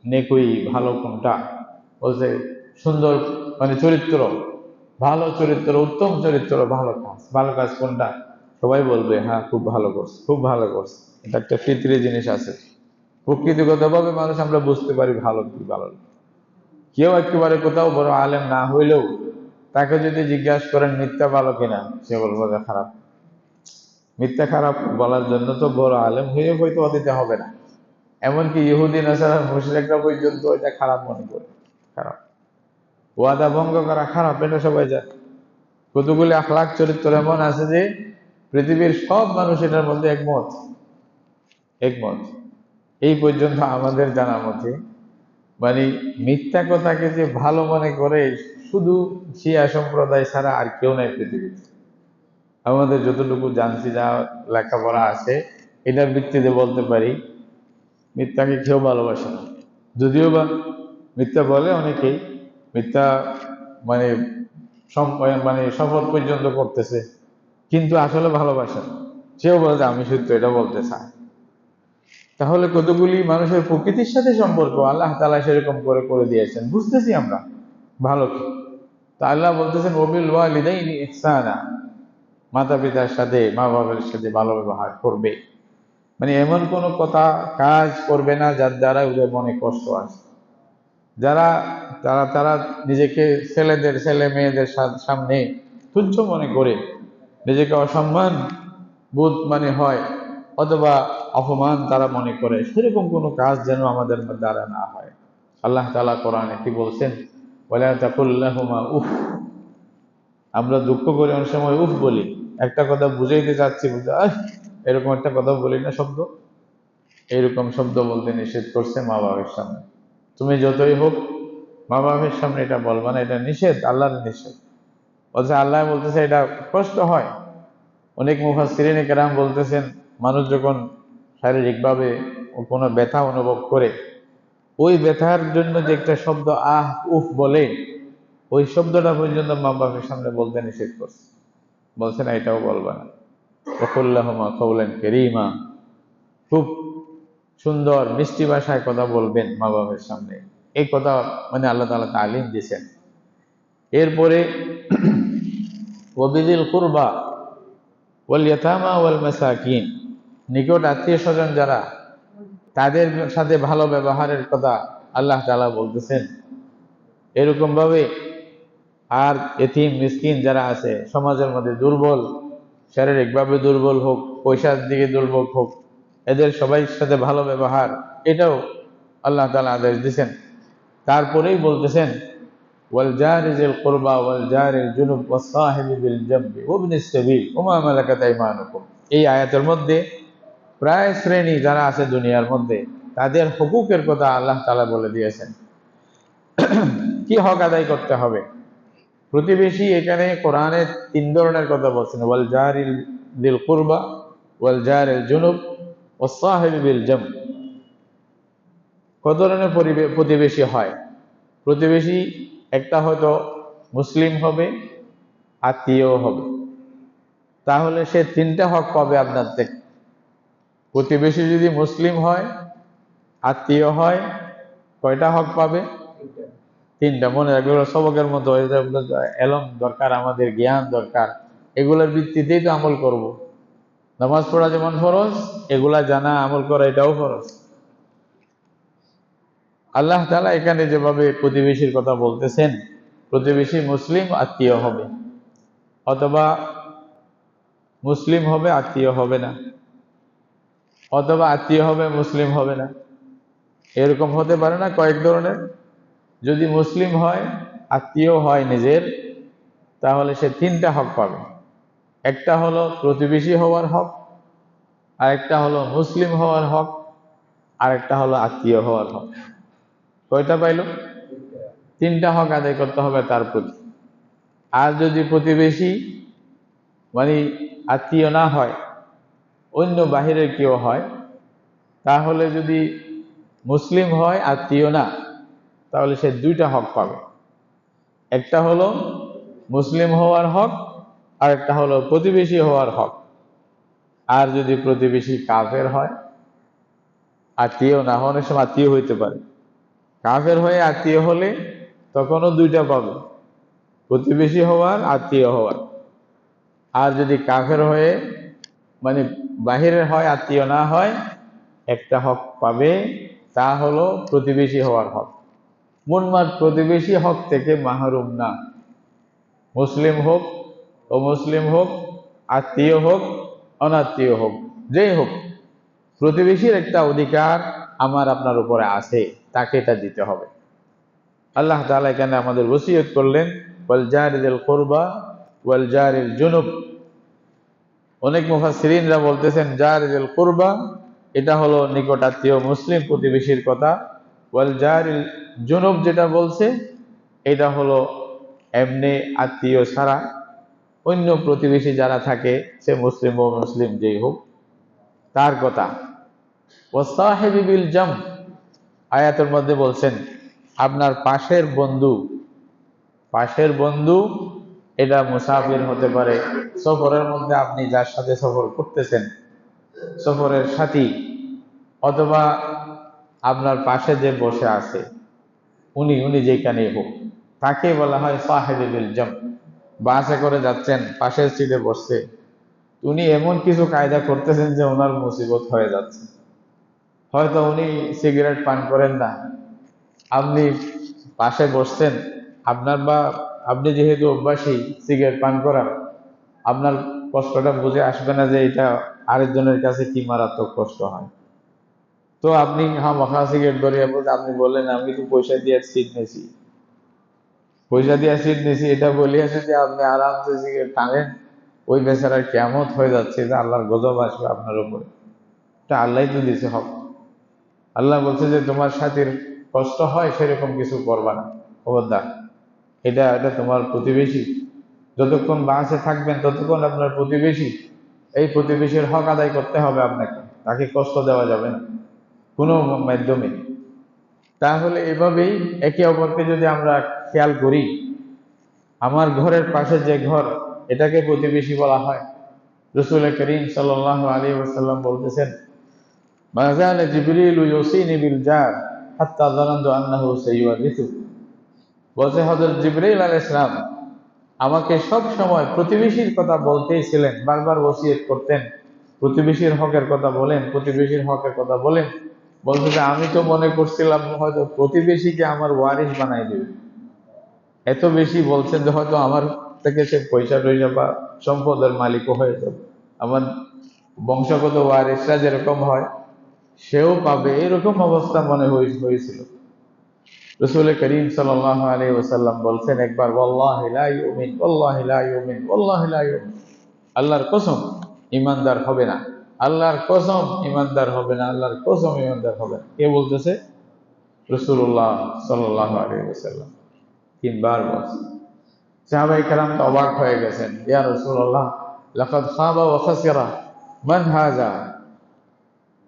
নেকুই ভালো কোনটা বলছে, সুন্দর মানে চরিত্র, ভালো চরিত্র, উত্তম চরিত্র, ভালো কাজ। ভালো কাজ কোনটা? সবাই বলবে হ্যাঁ খুব ভালো করছে, খুব ভালো করছে। এটা একটা ফিতরি জিনিস আছে, প্রকৃতিগতভাবে মানুষ আমরা বুঝতে পারি ভালো কি ভালো না। কেউ একেবারে কোথাও বড় আলেম না হইলেও তাকে যদি জিজ্ঞাসা করেন মিথ্যা ভালো কিনা, সে বলবো যে খারাপ। মিথ্যা খারাপ বলার জন্য তো বড় আলেম হয়ে হয়তো দিতে হবে না, এমনকি ইহুদি নাসারা মুশরিকরা পর্যন্ত এটা খারাপ মনে করে। খারাপ ওয়াদা ভঙ্গ করা খারাপ, এটা সবাই জানে। কতগুলি আখলাক চরিত্র এমন আছে যে পৃথিবীর সব মানুষ এটার মধ্যে একমত। একমত এই পর্যন্ত আমাদের জানা মতে, মানে মিথ্যা কথাকে যে ভালো মনে করে শুধু শিয়া সম্প্রদায় ছাড়া আর কেউ নাই পৃথিবীতে। আমাদের যতটুকু জানছি, যা লেখাপড়া আছে, এটার ভিত্তিতে বলতে পারি মিথ্যাকে কেউ ভালোবাসে না। যদিও বা মিথ্যা বলে অনেকেই, মিথ্যা মানে মানে শপথ পর্যন্ত করতেছে, কিন্তু আসলে ভালোবাসে না। সেও বলে আমি সত্য, এটা বলতে চায়। তাহলে কতগুলি মানুষের প্রকৃতির সাথে সম্পর্ক আল্লাহ তাআলা সেরকম করে করে দিয়েছেন, বুঝতেছি আমরা ভালো কি। তা আল্লাহ বলতেছেন ওয়াবিল ওয়ালিদাইনি ইহসানা, মাতা পিতার সাথে, মা বাবার সাথে ভালো ব্যবহার করবে। মানে এমন কোন কথা কাজ করবে না যার দ্বারা ওদের মনে কষ্ট আসে। যারা তারা তারা নিজেকে ছেলে মেয়েদের সামনে তুচ্ছ মনে করে, নিজেকে অসম্মান বোধ মানে হয়, অথবা অপমান তারা মনে করে, সেরকম কোনো কাজ যেন আমাদের দ্বারা না হয়। আল্লাহ তাআলা কোরআনে কি বলছেন, ওয়ালা তাকুল লাহুমা উফ। আমরা দুঃখ করে অনেক সময় উফ বলি, একটা কথা বুঝাইতে চাচ্ছি, বুঝতে এরকম একটা কথা বলি না, শব্দ এইরকম শব্দ বলতে নিষেধ করছে মা বাবার সামনে। তুমি যতই হোক মা বাবার সামনে এটা বলবা না, এটা নিষেধ, আল্লাহর নিষেধ। বলছে আল্লাহ বলতেছে এটা কষ্ট হয়। অনেক মুফাসসিরিনে কেরাম বলতেছেন, মানুষ যখন শারীরিকভাবে কোনো ব্যথা অনুভব করে, ওই ব্যথার জন্য যে একটা শব্দ আহ উফ বলে, ওই শব্দটা পর্যন্ত মা বাবার সামনে বলতে নিষেধ করছে। বলছে না এটাও বলবা না। ওয়াকুল্লাহুমা কাওলান কারীমা, খুব সুন্দর মিষ্টি ভাষায় কথা বলবেন মা বাবার সামনে। এই কথা মানে আল্লাহ তাআলা তালিম দিয়েছেন। এরপরে ওয়াবিদিল কুরবা ওয়াল ইয়াতামা ওয়াল মাসাকিন, নিকট আত্মীয় স্বজন যারা, তাদের সাথে ভালো ব্যবহারের কথা আল্লাহ তাআলা বলতেছেন। এরকম ভাবে আর এতিম মিসকিন যারা আছে সমাজের মধ্যে, দুর্বল, শারীরিকভাবে দুর্বল হোক, পয়সার দিকে দুর্বল হোক, এদের সবাই সাথে ভালো ব্যবহার, এটাও আল্লাহ তাআলা আদেশ দিয়েছেন। তারপরেই বলতেছেন ওয়াল জারি যিল কুরবা ওয়াল জারিল জুনুব ওয়াস সাহিবি বিল জামবি ওয়াবনিস সাবিল ওয়া মা মালাকাত আইমানুকুম। এই আয়াতের মধ্যে প্রায় শ্রেণী যারা আছে দুনিয়ার মধ্যে, তাদের হুকুকের কথা আল্লাহ তাআলা বলে দিয়েছেন, কি হক আদায় করতে হবে। প্রতিবেশী, এখানে কোরআনে 3 ধরনের কথা বলছেন, ওয়াল জারিল যিল কুরবা ওয়াল জারিল জুনুব ওয়াস সাহিবি বিল জামব। কত ধরনের প্রতিবেশী হয়? প্রতিবেশী একটা হয়তো মুসলিম হবে, আত্মীয় হবে, তাহলে সে 3টা হক পাবে আপনার থেকে। প্রতিবেশী যদি মুসলিম হয়, আত্মীয় হয়, কয়টা হক পাবে? 3টা। মনে রাখবে, সবকের মতো এলম দরকার, আমাদের জ্ঞান দরকার। এগুলোর ভিত্তিতেই তো আমল করব। নামাজ পড়া যেমন ফরজ, এগুলা জানা আমল করা এটাও ফরজ। আল্লাহ তাআলা এখানে যেভাবে প্রতিবেশীর কথা বলতেছেন, প্রতিবেশী মুসলিম, আত্মীয় হবে, অথবা মুসলিম হবে আত্মীয় হবে না, অথবা আত্মীয় হবে মুসলিম হবে না, এরকম হতে পারে না? কয়েক ধরনের। যদি মুসলিম হয়, আত্মীয় হয় নিজের, তাহলে সে 3টা হক পাবে। একটা হলো প্রতিবেশী হওয়ার হক, আরেকটা হলো মুসলিম হওয়ার হক, আরেকটা হলো আত্মীয় হওয়ার হক। কয়টা পাইল? 3টা হক আদায় করতে হবে তার প্রতি। আর যদি প্রতিবেশী মানে আত্মীয় না হয়, অন্য বাহিরের কেউ হয়, তাহলে যদি মুসলিম হয় আত্মীয় না, তাহলে সে 2টা হক পাবে। একটা হলো মুসলিম হওয়ার হক, আর একটা হলো প্রতিবেশী হওয়ার হক। আর যদি প্রতিবেশী কাফের হয়, আত্মীয় না, অনেক সময় আত্মীয় হইতে পারে, কাফের হয়ে আত্মীয় হলে তখনও 2টা পাবে, প্রতিবেশী হওয়ার, আত্মীয় হওয়ার। আর যদি কাফের হয়ে মানে বাহিরের হয়, আত্মীয় না হয়, একটা হক পাবে, তা হলো প্রতিবেশী হওয়ার হক। মুনমার প্রতিবেশী হক থেকে মাহরুম না। মুসলিম হোক, অমুসলিম হোক, আত্মীয় হোক, অনাত্মীয় হোক, যেই হোক, প্রতিবেশীর একটা অধিকার আমার আপনার উপরে আছে, তাকে এটা দিতে হবে। আল্লাহ তাআলা এখানে আমাদের ওসিয়ত করলেন ওয়াল জারিল কুরবা ওয়াল জারিল জুনুব। অনেক মুফাসসিরিনরা বলতেছেন জারিল কুরবা এটা হলো নিকট আত্মীয় মুসলিম প্রতিবেশীর কথা, ওয়াল জারিল জুনুব যেটা বলছে এটা হলো এমনি আত্মীয় ছাড়া অন্য প্রতিবেশী যারা থাকে, সে মুসলিম ও মুসলিম যেই হোক, তার কথা। ওয়াসাহিবি বিল জাম, আয়াতের মধ্যে বলছেন আপনার পাশের বন্ধু। পাশের বন্ধু এটা মুসাফির হতে পারে, সফরের মধ্যে আপনি যার সাথে সফর করতেছেন, সফরের সাথী, অথবা আপনার পাশে যে বসে আছে উনি যেখানেই হোক, তাকে বলা হয় সাহিবি বিল জাম। বাসে করে যাচ্ছেন, পাশের সিটে বসছে, উনি এমন কিছু কায়দা করতেছেন যে ওনার মুসিবত হয়ে যাচ্ছে। হয়তো উনি সিগারেট পান করেন না, আপনি পাশে বসছেন, আপনি যেহেতু অভ্যাসী সিগারেট পান করার, আপনার কষ্টটা বুঝে আসবে না যে এটা আরেকজনের কাছে কি মারাত্মক কষ্ট হয়। তো আপনি খামাখা সিগারেট ধরিয়ে বলতে আপনি বললেন আমি তো পয়সা দিয়ে সিট নিয়েছি, পয়সা দিয়ে সিট নিয়েছি, এটা বলিয়া যদি আপনি আরামসে সিগারেট টানেন, ওই বেচারার কিয়ামত হয়ে যাচ্ছে, যে আল্লাহর গজব আসবে আপনার উপরে। এটা আল্লাহ তো দিছে হক। আল্লাহ বলছে যে তোমার সাথীর কষ্ট হয় সেরকম কিছু করবা না, খবরদার। এটা এটা তোমার প্রতিবেশী, যতক্ষণ বাসে থাকবেন ততক্ষণ আপনার প্রতিবেশী, এই প্রতিবেশীর হক আদায় করতে হবে আপনাকে, তাকে কষ্ট দেওয়া যাবে না কোনো মাধ্যমে। তাহলে এভাবেই একে অপরকে যদি আমরা খেয়াল করি, আমার ঘরের পাশে যে ঘর, এটাকে প্রতিবেশী বলা হয়। রাসূল করিম সাল্লাল্লাহু আলাইহি ওয়াসাল্লাম বলতেছেন, মা যালা জিবরিলু ইউসিনি বিল জার হাত্তা যানানতু আন্নাহু সাইয়ুরিথু। বলছে হযরত জিবরাইল আলাইহিস সালাম আমাকে সব সময় প্রতিবেশীর কথা বলতেই ছিলেন, বারবার ওসিয়ত করতেন, প্রতিবেশীর হকের কথা বলেন, প্রতিবেশীর হকের কথা বলেন। বলতে যে আমি তো মনে করছিলাম হয়তো প্রতিবেশীকে আমার ওয়ারিস বানাই দেবে, এত বেশি বলছেন যে হয়তো আমার থেকে সে পয়সা টয়সা বা সম্পদের মালিকও হয়ে যাবে, আমার বংশগত ওয়ারিসরা যেরকম হয় সেও পাবে, এরকম অবস্থা মনে হয়েছিল। রাসূল করিম সাল্লাল্লাহু আলাইহি ওয়াসাল্লাম বলছেন একবার, ওয়াল্লাহি লা ইউমিন, ওয়াল্লাহি লা ইউমিন, ওয়াল্লাহি লা ইউমিন, আল্লাহর কসম ঈমানদার হবে না, আল্লাহর কসম ঈমানদার হবে না, আল্লাহর কসম ঈমানদার হবে না। কে বলতেছে? রাসূলুল্লাহ সাল্লাল্লাহু আলাইহি ওয়াসাল্লাম তিনবার বলছে। সাহাবায়ে কেরাম তো অবাক হয়ে গেছেন, ইয়া রাসূলুল্লাহ লাকাদ খাবা ওয়া খাসিরা মান হাযা,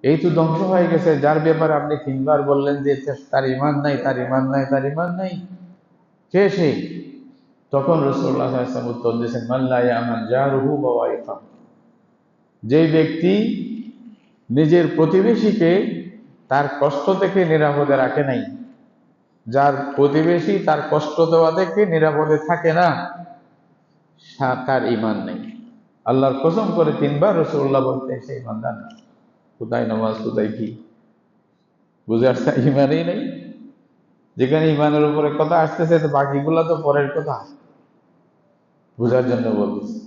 এই তো ধ্বংস হয়ে গেছে যার ব্যাপারে আপনি তিনবার বললেন যে তার ঈমান নাই, তার ঈমান নাই, তার ঈমান নাই, কে সে? তখন রাসূলুল্লাহ সাল্লাল্লাহু আলাইহি ওয়াসাল্লাম উত্তর দিয়েছেন, মান লা ইয়ামান জারুহু বাওয়াইকা, যে ব্যক্তি নিজের প্রতিবেশীকে তার কষ্ট থেকে নিরাপদে রাখে নাই, যার প্রতিবেশী তার কষ্ট দেওয়া থেকে নিরাপদে থাকে না, তার ঈমান নেই। আল্লাহর কসম করে তিনবার রাসূলুল্লাহ বলতে সেই ইমানদার না। কোথায় নামাজ, কোথায় কি, বুঝে আসছে? ঈমানই নেই। যেখানে ঈমানের উপরে কথা আসতেছে তো বাকিগুলা তো পরের কথা, বুঝার জন্য বলতেছি।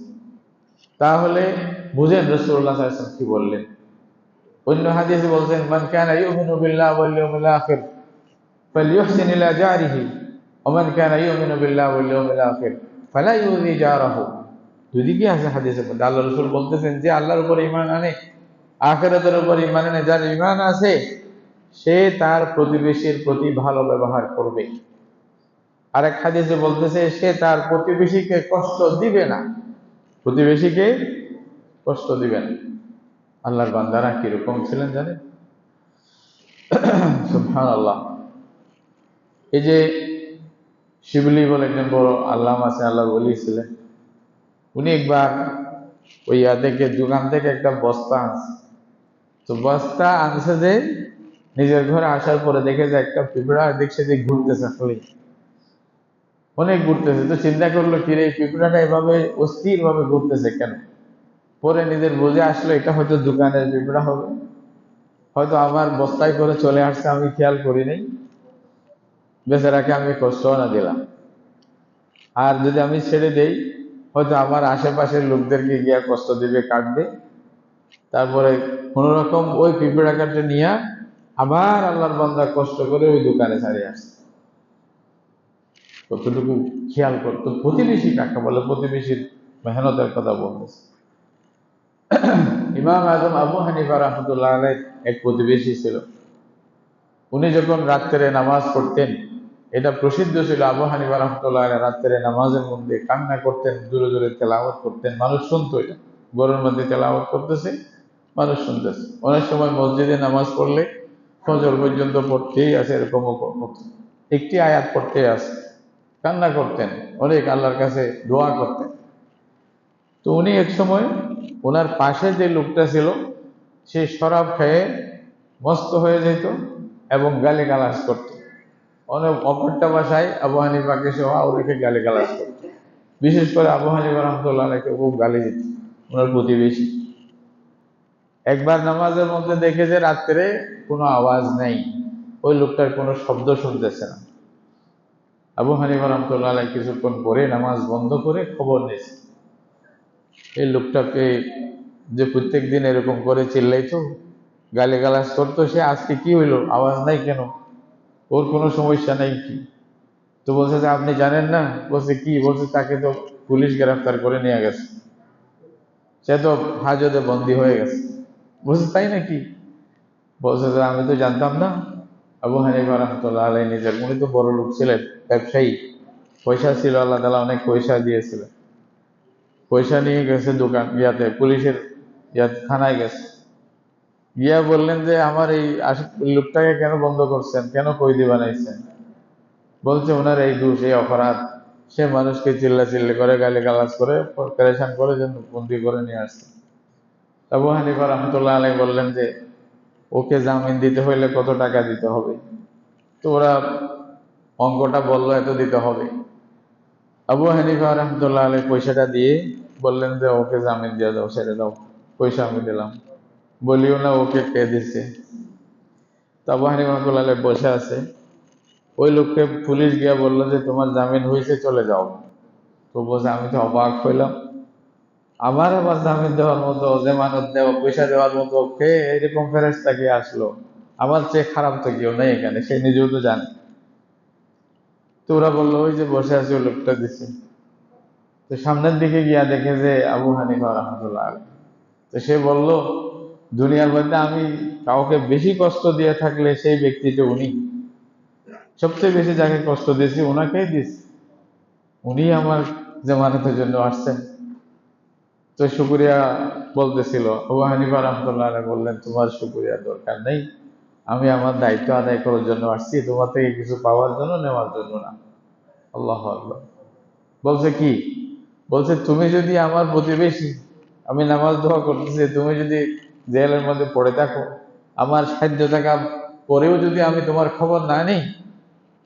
তাহলে বুঝেন রাসূলুল্লাহ সাল্লাল্লাহু আলাইহি ওয়াসাল্লাম কি বললেন। অন্য হাদিসে বলছেন, মান কানা ইউমিনু বিল্লাহি ওয়াল ইয়াউমিল আখির ফালইউহসিন ইলা জারিহি ওয়া মান কানা ইউমিনু বিল্লাহি ওয়াল ইয়াউমিল আখির ফালা ইউযি জারাহু। যদি কি আছে হাদিসে আল্লাহ রাসূল বলতেছেন যে আল্লাহর উপর ঈমান আনে, আখিরাতের উপর ঈমান আনে, যার ঈমান আছে সে তার প্রতিবেশীর প্রতি ভালো ব্যবহার করবে। আরেক হাদিসে বলতেছে সে তার প্রতিবেশীকে কষ্ট দিবে না, প্রতিবেশীকে কষ্ট দিবে না। আল্লাহর বান্দারা কিরকম ছিলেন জানেন? সুবহানাল্লাহ। এই যে শিবলি বলে একজন বড় আল্লাম আছে, আল্লাহর ওলি ছিলেন, উনি একবার ওই থেকে দোকান থেকে একটা বস্তা আনছে। তো বস্তা আনছে যে নিজের ঘরে আসার পরে দেখে যে একটা পিঁপড়া দেখছে যে ঘুরতেছে, খালি অনেক ঘুরতেছে। তো চিন্তা করলো কিরে পিঁপড়াটা এভাবে অস্থির ভাবে ঘুরতেছে কেন? পরে নিজের বুঝে আসলো এটা হয়তো দোকানের পিঁপড়া হবে, হয়তো আমার বস্তায় করে চলে আসছে, আমি খেয়াল করি নাই, বেচারাকে আমি কষ্ট না দিলাম। আর যদি আমি ছেড়ে দেই হয়তো আমার আশেপাশের লোকদেরকে গিয়া কষ্ট দিবে, কাটবে, তারপরে কোন রকম ওই পিঁপড়া কাটে নিয়ে আবার আল্লাহর বান্দা কষ্ট করে ওই দোকানে ছাড়িয়ে আসছে। কতটুকু খেয়াল করতো। প্রতিবেশী কাকে বলে? প্রতিবেশীর মেহনতের কথা বলতেছে। ইমাম আজম আবু হানিফা রাহমাতুল্লাহ আলাইহ এক প্রতিবেশী ছিল। উনি যখন রাত্রে নামাজ পড়তেন, এটা প্রসিদ্ধ ছিল, আবু হানিফা রাহমাতুল্লাহ আলাইহ রাত্রে নামাজের মধ্যে কান্না করতেন, জোরে জোরে তেলাওয়াত করতেন, মানুষ শুনতো। এটা ঘরের মধ্যে তেলাওয়াত করতেছে, মানুষ শুনতেছে। অনেক সময় মসজিদে নামাজ পড়লে ফজর পর্যন্ত পড়তেই আছে, এরকমও করতেন, একটি আয়াত পড়তেই আছে, কান্না করতেন, অনেক আল্লাহর কাছে দোয়া করতেন। তো উনি এক সময় ওনার পাশে যে লোকটা ছিল সে শরাব খেয়ে মস্ত হয়ে যেত এবং গালিগালাজ করত। অনেক অপরটা ভাষায় আবু হানিফাকে সহ রেখে গালিগালাজ করত। বিশেষ করে আবু হানিফা রহমতুল্লাহ আলাইহিকে খুব গালি দিত ওনার প্রতিবেশী। একবার নামাজের মধ্যে দেখে যে রাত্রে কোনো আওয়াজ নেই, ওই লোকটার কোনো শব্দ শুনতেছে না। আবু হানিফা রহমতুল্লাহ আলাইহি কিছুক্ষণ পরে নামাজ বন্ধ করে খবর নিয়েছে, এই লোকটাকে যে প্রত্যেক দিন এরকম করে চিল্লাইতো, গালিগালাজ করতো, সে আজকে কি হইলো, আওয়াজ নাই কেন, ওর কোনো সমস্যা নাই কি? তো বলছে যে আপনি জানেন না। বলছে কি? বলছে তাকে তো পুলিশ গ্রেফতার করে নিয়ে গেছে, সে তো হাজতে বন্দী হয়ে গেছে। বলছে তাই নাকি? বলছে যে আমি তো জানতাম না। আবু হানিফা রহমতুল্লাহ আলাই নিজের, উনি তো বড় লোক ছিলেন, ব্যবসায়ী, পয়সা ছিল, আল্লাহ তাআলা অনেক পয়সা দিয়েছিলেন। পয়সা নিয়ে গেছে দোকান ইয়াতে, পুলিশের থানায় গেছে। গিয়া বললেন যে আমার এই লোকটাকে কেন বন্ধ করছেন, কেন কয়েদি বানাইছেন? বলছে ওনার এই দোষ, এই অপরাধ, সে মানুষকে চিল্লা করে, গালি গালাজ করে, পেরেশান করে, জন্য বন্দি করে নিয়ে আসছে। আবু হানিফা রহমতুল্লাহ আলাই বললেন যে ওকে জামিন দিতে হইলে কত টাকা দিতে হবে? তো ওরা অঙ্কটা বললো, এত দিতে হবে। আবু হানিফা রহমতুল্লাহ আলাই পয়সাটা দিয়ে বললেন যে ওকে জামিন দিয়ে দাও, ছেড়ে দাও, পয়সা আমি দিলাম। বলিও না ওকে কে দিছে। তো আবু হানিফা রহমতুল্লাহ আলাই বসে আছে, ওই লোককে পুলিশ গিয়া বললো যে তোমার জামিন হয়েছে, চলে যাও। তো বলছে আমি তো অবাক হইলাম, আমার আবার জামিন দেওয়ার মতো, জামানত দেওয়া, পয়সা দেওয়ার মতো কে, এরকম ফেরেশতা কে আসলো? আমার চেয়ে খারাপ তো কেউ নেই এখানে, সে নিজেও তো জানে। তো ওরা বললো ওই যে বসে আছে, ওই লোকটা দিছে। তো সামনের দিকে গিয়া দেখে যে আবু হানিফা রহমতুল্লাহ আলাইহি। তো সে বলল, দুনিয়ার মধ্যে আমি কাউকে বেশি কষ্ট দিয়ে থাকলে সেই ব্যক্তিটা উনি, সবচেয়ে বেশি যাকে কষ্ট দিয়েছি ওনাকেই দিয়েছি, উনি আমার জামানতের জন্য আসছেন। তো শুকরিয়া বলতেছিল। আবু হানিফা রহমতুল্লাহ আলাইহি বললেন তোমার শুকরিয়া দরকার নেই, আমি আমার দায়িত্ব আদায় করার জন্য আসছি, তোমার থেকে কিছু পাওয়ার জন্য, নেওয়ার জন্য না। আল্লাহু আকবার। বলছে কি? বলছে তুমি যদি আমার প্রতিবেশী, আমি নামাজ দোয়া করতেছি, তুমি যদি জেলের মধ্যে পড়ে থাকো, আমার সাহায্য টাকা পরেও যদি আমি তোমার খবর না নিই,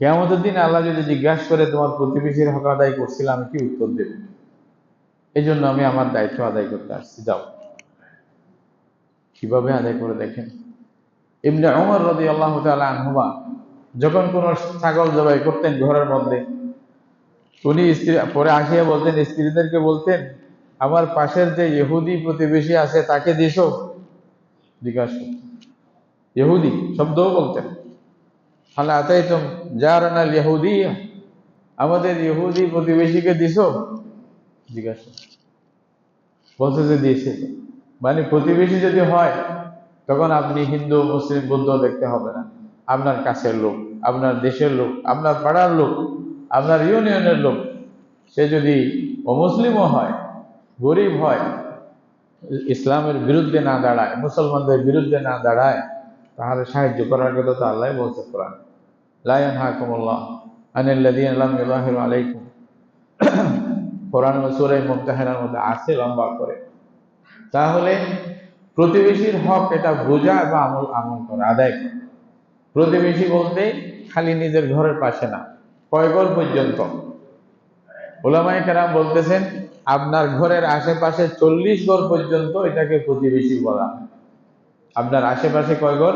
কিয়ামতের দিন আল্লাহ যদি জিজ্ঞাসা করে তোমার প্রতিবেশীর হক আদায় করছিলাম, আমি কি উত্তর দেব? এই জন্য আমি আমার দায়িত্ব আদায় করতে আসছি, যাও। কিভাবে আদায় করে দেখেন। ইবনে উমর রাদিয়াল্লাহু তাআলা আনহুমা যখন কোন ছাগল জবাই করতেন ঘরের মধ্যে, উনি স্ত্রী পরে আসিয়া বলতেন, স্ত্রীদেরকে বলতেন, আমার পাশের যে ইহুদি প্রতিবেশী আছে তাকে দিছো? জিজ্ঞাসা, ইহুদি শব্দও বলতেন। হাল আতাইতুম জারানাল ইহুদিয়া, আমাদের ইহুদি প্রতিবেশীকে দিছো? জিজ্ঞাসা। বলছে যে দিয়েছে। মানে প্রতিবেশী যদি হয়, তখন আপনি হিন্দু, মুসলিম, বৌদ্ধ দেখতে হবে না, আপনার কাছের লোক, আপনার দেশের লোক, আপনার পাড়ার লোক, আপনার ইউনিয়নের লোক, সে যদি অমুসলিমও হয়, গরিব হয়, ইসলামের বিরুদ্ধে না দাঁড়ায়, মুসলমানদের বিরুদ্ধে না দাঁড়ায়, তাহলে সাহায্য করার কথা তো আল্লাহ বলছে কোরআন, লা ইয়ানহাকুমুল্লাহ আনিল্লাযীনা লাম ইউযাহিরু আলাইকুম। কোরআন সূরা মুমতাহিনার মধ্যে আছে লম্বা করে। তাহলে প্রতিবেশীর হক এটা বোঝা বা আমল আমল করা, আদায় করা। প্রতিবেশী বলতে খালি নিজের ঘরের পাশে না, কয় ঘর পর্যন্ত? উলামায়ে কেরাম বলতেছেন আপনার ঘরের আশেপাশে 40 ঘর পর্যন্ত এটাকে প্রতিবেশী বলা হয়। আপনার আশেপাশে কয় ঘর?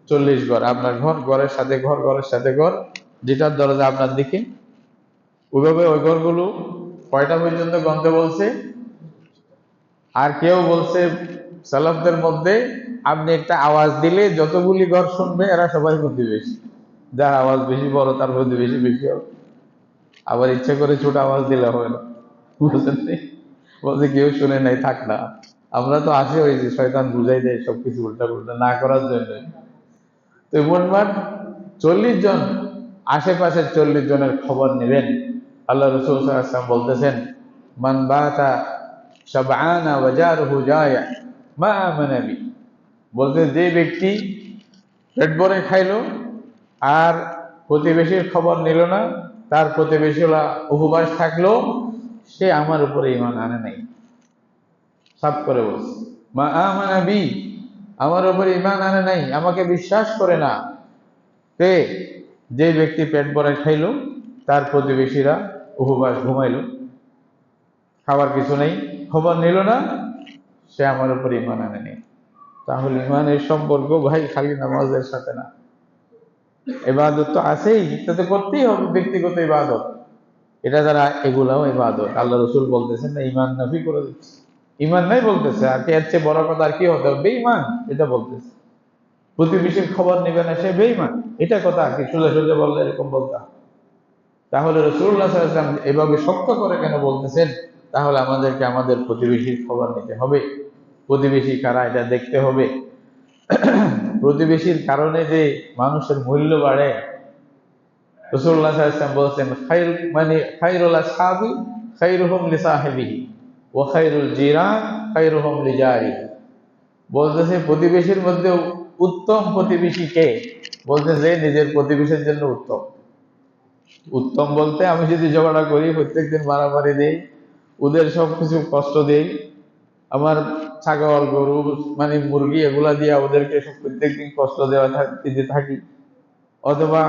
40 ঘর। আপনার ঘর, ঘরের সাথে ঘর, ঘরের সাথে ঘর, যেটার দরজা আপনার দিকে, ওইভাবে ওই ঘরগুলো কয়টা পর্যন্ত গন্তে বলছে? আর কেউ বলছে সালাফদের মধ্যে, আপনি একটা আওয়াজ দিলে যতগুলি ঘর শুনবে এরা সবাই প্রতিবেশী, যার আওয়াজ বেশি বড় তার প্রতিবেশী বেশি হবে। আবার ইচ্ছা করে ছোট আওয়াজ দিলে হবে না, বুঝলেন? বলছে কেউ শুনে নাই, থাক না, আমরা তো আসে হয়েছি, শয়তান বুঝাই দেয় সবকিছু উল্টা উল্টা না করার জন্য। তো মোটমাট 40 জন, আশেপাশের 40 জনের খবর নেবেন। আল্লাহ রাসূল সাল্লাল্লাহু আলাইহি ওয়াসাল্লাম বলতেছেন, মান বাতা শাবআনা ওয়া জারুহু জায়া মা আমানা বি। বলতে যে ব্যক্তি পেট ভরে খাইলো আর প্রতিবেশীর খবর নিল না, তার প্রতিবেশীরা উপবাস থাকলো, সে আমার উপরে ঈমান আনে নাই। সাফ করে বলছে, মা আমানা বি, আমার উপরে ঈমান আনে নাই, আমাকে বিশ্বাস করে না। কে? যে ব্যক্তি পেট ভরে খাইলো, তার প্রতিবেশীরা উপবাস ঘুমাইলো, খাবার কিছু নেই, খবর নিল না, সে আমার উপর ঈমান আনে নাই। তাহলে ঈমানের সম্পর্ক ভাই খালি নামাজের সাথে না, ইবাদত তো আছেই, এটা তো করতেই হবে, ব্যক্তিগত ইবাদত, এটা যারা, এগুলাও ইবাদত। আল্লাহ রাসূল বলতেছেন না, ঈমান নফি করে দিচ্ছে। ইমান নাই বলতেছে, আর কি এর চেয়ে বড় কথা আর কি হতে হবে? বেঈমান, এটা বলতেছে। প্রতিবেশীর খবর নিবে না, সে বেঈমান, এটা কথা আর কি সোজা সোজা বললে এরকম বলতাম। তাহলে রাসূলুল্লাহ সাল্লাল্লাহু আলাইহি ওয়াসাল্লাম এভাবে শক্ত করে কেন বলতেছেন? তাহলে আমাদেরকে আমাদের প্রতিবেশীর খবর নিতে হবে, প্রতিবেশী কারা এটা দেখতে হবে। প্রতিবেশীর কারণে যে মানুষের মূল্য বাড়ে, রাসূলুল্লাহ সাল্লাল্লাহু আলাইহি ওয়াসাল্লাম বলছেন, খায়রুল আসহাবি খায়রুহুম লিসাহিবিহি ওয়া খায়রুল জিরান খায়রুহুম লিজারিহি। বলতেছে প্রতিবেশীর মধ্যে উত্তম প্রতিবেশী কে? বলতেছে নিজের প্রতিবেশীর জন্য উত্তম। উত্তম বলতে আমি যদি ঝগড়া করি, প্রত্যেকদিন মারামারি দেই, ওদের সবকিছু কষ্ট দেই, আমার ছাগল গরু মানে মুরগি এগুলা দিয়ে ওদেরকে সব প্রত্যেকদিন কষ্ট দেওয়া দিতে থাকি, অথবা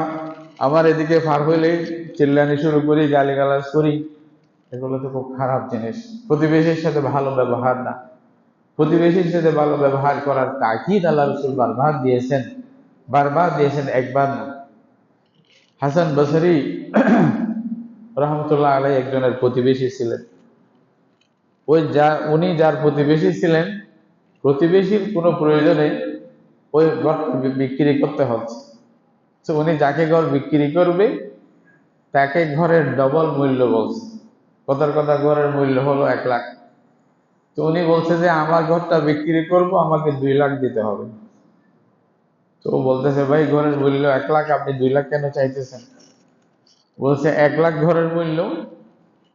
আমার এদিকে পার হইলেই চিল্লানি শুরু করি, গালিগালাজ করি, এগুলো তো খুব খারাপ জিনিস। প্রতিবেশীর সাথে ভালো ব্যবহার না। প্রতিবেশীর সাথে ভালো ব্যবহার করার তাকিদ আল্লাহ রাসূল বারবার দিয়েছেন, বারবার দিয়েছেন, একবার না। হাসান বসরি রহমতুল্লাহ আলাইহি একজনের প্রতিবেশী ছিলেন। উনি যার প্রতিবেশী ছিলেন, প্রতিবেশীর কোনো প্রয়োজনে ওই ঘর বিক্রি করতে হচ্ছে। তো উনি যাকে ঘর বিক্রি করবে তাকে ঘরের ডবল মূল্য বলছে। কথার কথা, ঘরের মূল্য হলো 1 লাখ। তো উনি বলছে যে আমার ঘরটা বিক্রি করব, আমাকে 2 লাখ দিতে হবে। তো বলতেছে, ভাই ঘরের মূল্য 1 লাখ, আপনি 2 লাখ কেন চাইতেছেন? বলছে 1 লাখ ঘরের মূল্য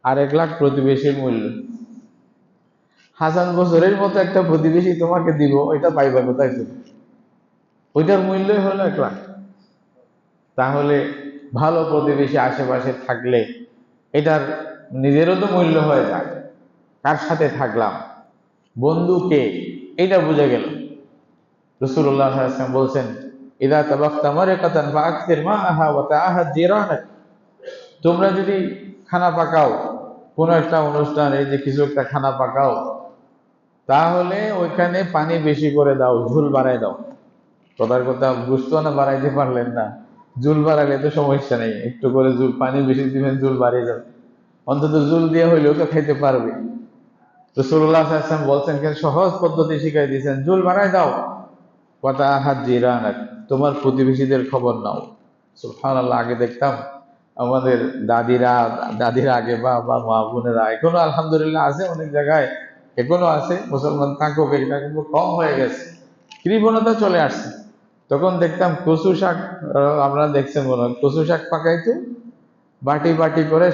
আর 1 লাখ প্রতিবেশীর মূল্য। হাসান বসরের মতো একটা প্রতিবেশী তোমাকে দিব, এটা পাইবা কোথায় তুমি? ওইটার মূল্যই হলো 1 লাখ। তাহলে ভালো প্রতিবেশী আশেপাশে থাকলে এটার নিজেরও তো মূল্য হয়ে যায়। কার সাথে থাকলাম, বন্ধু কে, এটা বুঝে গেল। রাসূলুল্লাহ সাল্লাল্লাহু আলাইহি ওয়াসাল্লাম বলছেন, ইদা তাবাক্তা মারকাতান ফাআকসির মাআহা ওয়া তাআহাদ জিরানাক। তোমরা যদি খানা পাকাও, কোন একটা অনুষ্ঠান, এই যে কিছু একটা খানা পাকাও, তাহলে ওইখানে পানি বেশি করে দাও, ঝোল বাড়ায় দাও। কথার কথা, বুঝতো না বাড়াইতে পারলেন না, ঝোল বাড়াইলে তো সমস্যা নেই, একটু করে পানি বেশি দিবেন, ঝোল বাড়িয়ে যাবে, অন্তত ঝোল দিয়ে হইলেও তো খাইতে পারবে। রাসূলুল্লাহ সাল্লাল্লাহু আলাইহি ওয়াসাল্লাম বলছেন, সহজ পদ্ধতি শিখাই দিয়েছেন, ঝোল বাড়ায় দাও। কথা হাত জিরানাক, তোমার প্রতিবেশীদের খবর নাও। সুবহানাল্লাহ। আগে দেখতাম আমাদের দাদিরা, দাদিরা আগে বা মা বোনেরা, এখনো আলহামদুলিল্লাহ আছে অনেক জায়গায়, এখনো আছে, মুসলমান থাকুক, এটা কিন্তু কম হয়ে গেছে, কৃপণতা চলে আসছে। তখন দেখতাম কচু শাক, আপনারা দেখছেন মনে হয়, কচু শাক পাকাইতো বাটি বাটি করে